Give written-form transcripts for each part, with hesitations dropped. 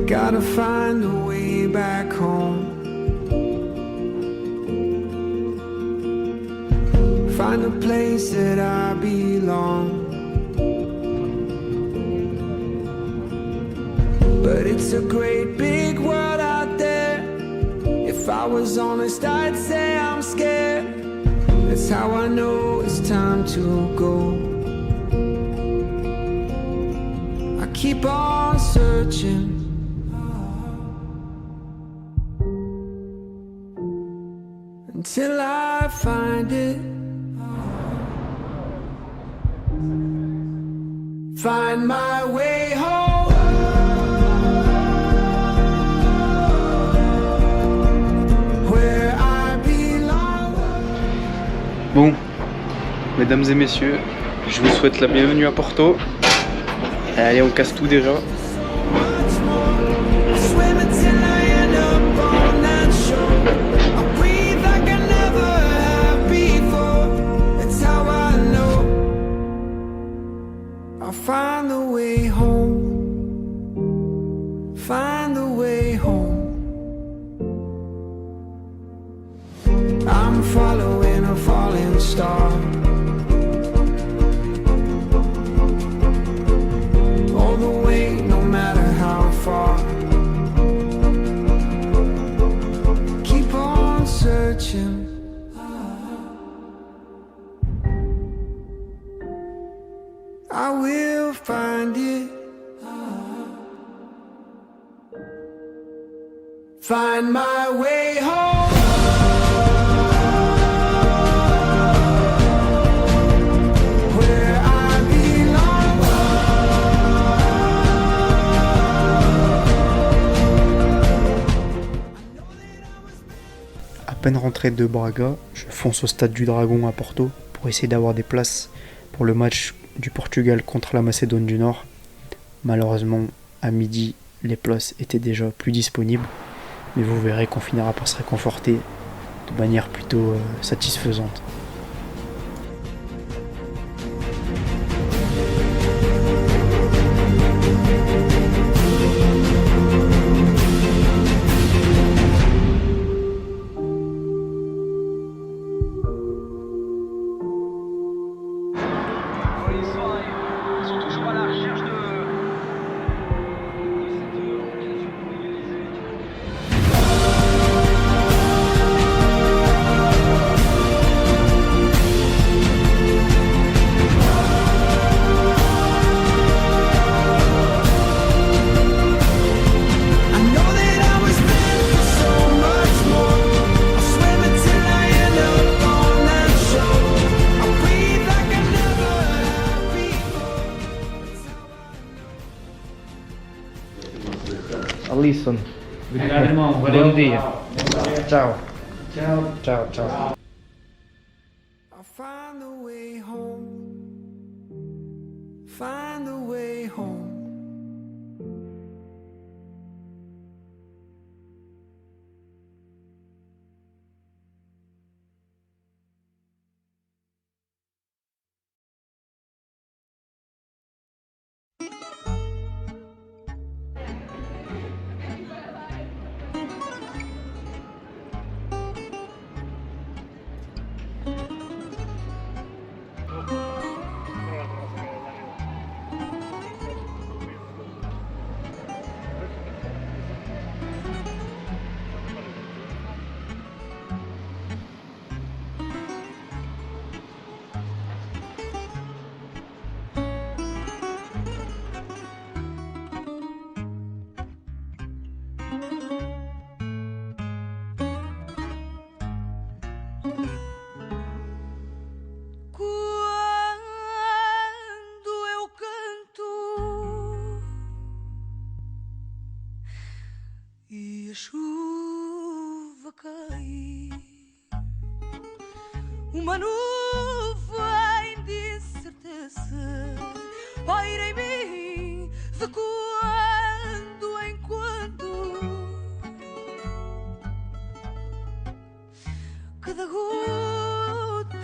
Gotta find a way back home. Find a place that I belong. But it's a great big world out there. If I was honest, I'd say I'm scared. That's how I know it's time to go. I keep on searching until I find it. Find my way home. Where I belong. Bon, mesdames et messieurs, je vous souhaite la bienvenue à Porto. Allez, on casse tout déjà. I'll find the way home. Find the way home. I'm following a falling star. All the way, no matter how far. Keep on searching. I will find it. Find my way home. Where I belong. À peine rentré de Braga, je fonce au stade du Dragon à Porto pour essayer d'avoir des places pour le match du Portugal contre la Macédoine du Nord. Malheureusement, à midi, les places étaient déjà plus disponibles, mais vous verrez qu'on finira par se réconforter de manière plutôt satisfaisante. Alisson, Obrigado, irmão. Valeu. bom dia. Tchau. Tchau. Tchau, tchau. I'll find the way home. Find the way home. E a chuva cai, uma nuvem de incerteza paira em mim de quando em quando. Cada gota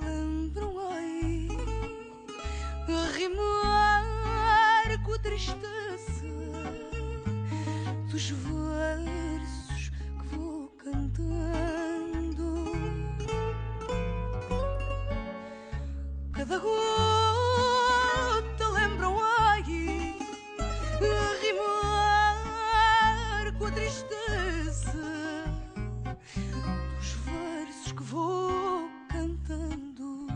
lembra-me a rimar com a tristeza. cada gota lembra um ai a rimar com a tristeza dos versos que vou cantando.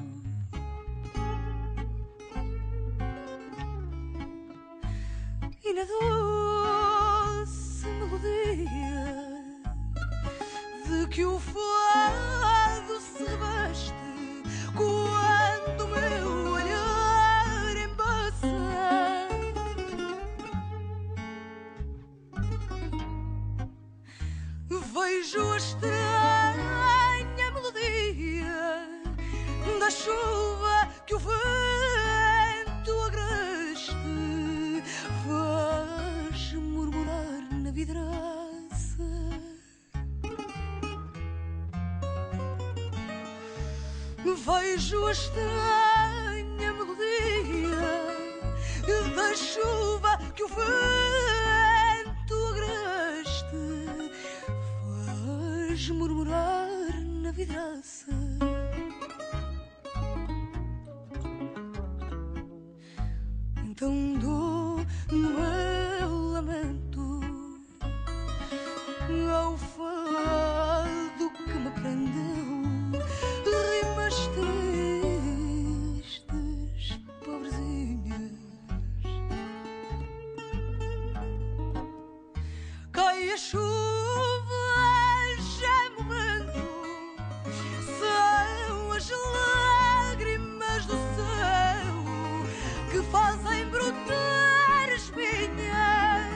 E na doce melodia de que o fado se reveste quando o meu olhar embaça, vejo a estranha melodia da chuva que o vento agreste faz murmurar na vidraça. Vejo a estranha melodia da chuva que o vento agreste faz murmurar na vidraça. Então dou no meu lamento ao fado que me prendeu rimas tristes, pobrezinhas. Cai a chuva, geme o vento, são as lágrimas do céu que fazem brotar as minhas.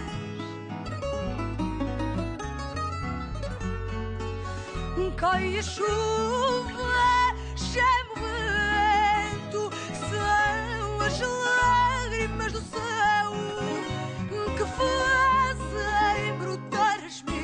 Cai a chuva, geme o vento, são as lágrimas do céu que fazem brotar as minhas.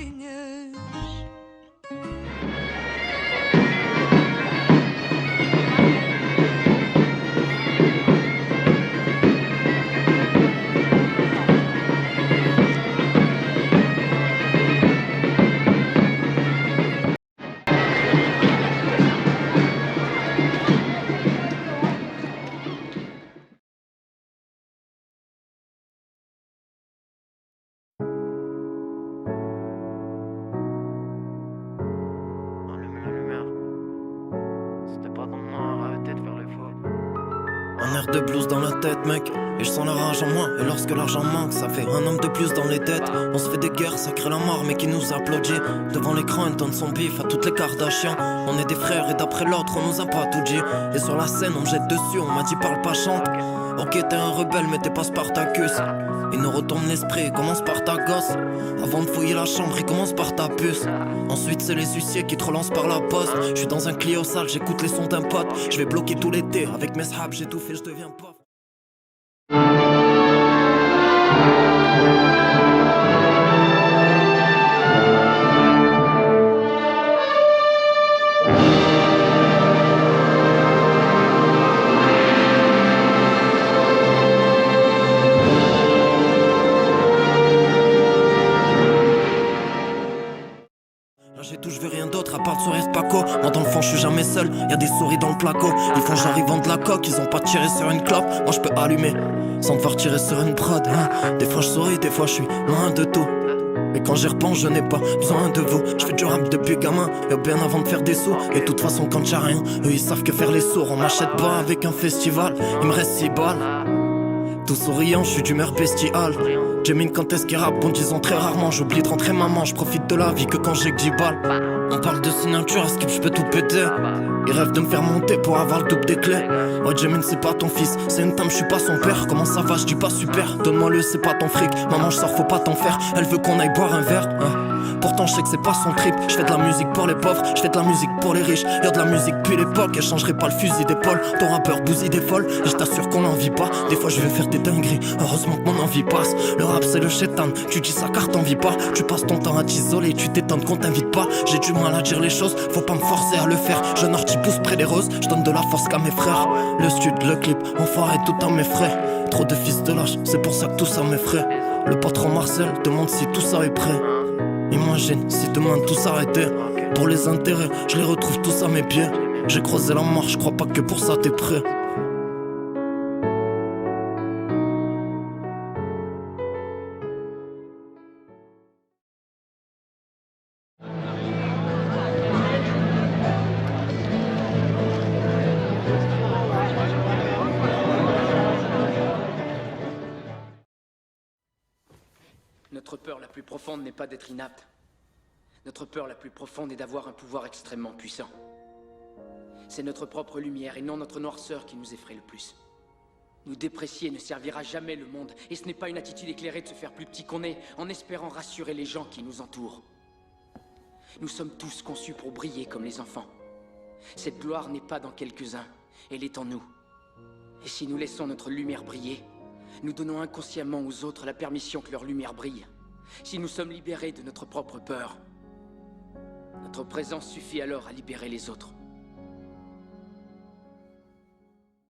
Un air de blues dans la tête, mec, et je sens la rage en moi. Et lorsque l'argent manque, ça fait un homme de plus dans les têtes. On se fait des guerres, ça crée la mort, mais qui nous applaudit. Devant l'écran, elle donne son bif à toutes les Kardashians. On est des frères et d'après l'autre, on nous a pas tout dit. Et sur la scène, on me jette dessus, on m'a dit parle pas, chante. Ok, t'es un rebelle, mais t'es pas Spartacus. Il nous retourne l'esprit, il commence par ta gosse. Avant de fouiller la chambre, il commence par ta puce. Ensuite c'est les huissiers qui te relancent par la poste. Je suis dans un Clio sale, j'écoute les sons d'un pote. Je vais bloquer tout l'été, avec mes sahabs j'ai tout fait, je deviens pauvre. J'ai tout, je veux rien d'autre à part de sourire Paco. Moi dans le fond je suis jamais seul, y'a des souris dans le placo. Ils font genre ils vendent de la coque, ils ont pas tiré sur une clope. Moi je peux allumer, sans devoir tirer sur une prod, hein. Des fois je souris, des fois je suis loin de tout. Et quand j'y repense je n'ai pas besoin de vous. Je fais du rap depuis gamin, et bien avant de faire des sous. Et de toute façon quand y'a rien, eux ils savent que faire les sourds. On m'achète pas avec un festival, il me reste 6 balles. Tout souriant, je suis d'humeur bestiale. Jamine quand est-ce qu'il rappe, en disant très rarement. J'oublie de rentrer maman, je profite de la vie que quand j'ai que 10 balles. On parle de signature, à ce que je peux tout péter. Ils rêvent de me faire monter pour avoir le double des clés. Ouais Jamine c'est pas ton fils, c'est une tame, je suis pas son père. Comment ça va, je dis pas super, donne-moi le c'est pas ton fric. Maman je sors, faut pas t'en faire, elle veut qu'on aille boire un verre, hein. Pourtant je sais que c'est pas son trip. Je fais de la musique pour les pauvres, je fais de la musique pour les riches. Y'a de la musique depuis l'époque, elle changerait pas le fusil d'épaule. Ton rappeur bousille des folles, et je t'assure qu'on n'en vit pas. Des fois je vais faire des dingueries, heureusement que mon envie passe. Le rap c'est le chétan, tu dis ça car t'en vis pas. Tu passes ton temps à t'isoler, tu t'étonnes qu'on t'invite pas. J'ai du mal à dire les choses, faut pas me forcer à le faire. Jeune ortie pousse près des roses, je donne de la force qu'à mes frères. Le stud, le clip, enfoiré tout à mes frais. Trop de fils de lâche, c'est pour ça que tout ça m'effraie. Le patron Marcel demande si tout ça est prêt. Imagine si demain tout s'arrêtait. Pour les intérêts, je les retrouve tous à mes pieds. J'ai croisé la mort, je crois pas que pour ça t'es prêt. peur la plus profonde n'est pas d'être inapte. Notre peur la plus profonde est d'avoir un pouvoir extrêmement puissant. C'est notre propre lumière et non notre noirceur qui nous effraie le plus. Nous déprécier ne servira jamais le monde, et ce n'est pas une attitude éclairée de se faire plus petit qu'on est, en espérant rassurer les gens qui nous entourent. Nous sommes tous conçus pour briller comme les enfants. Cette gloire n'est pas dans quelques-uns, elle est en nous. Et si nous laissons notre lumière briller, nous donnons inconsciemment aux autres la permission que leur lumière brille. Si nous sommes libérés de notre propre peur, notre présence suffit alors à libérer les autres.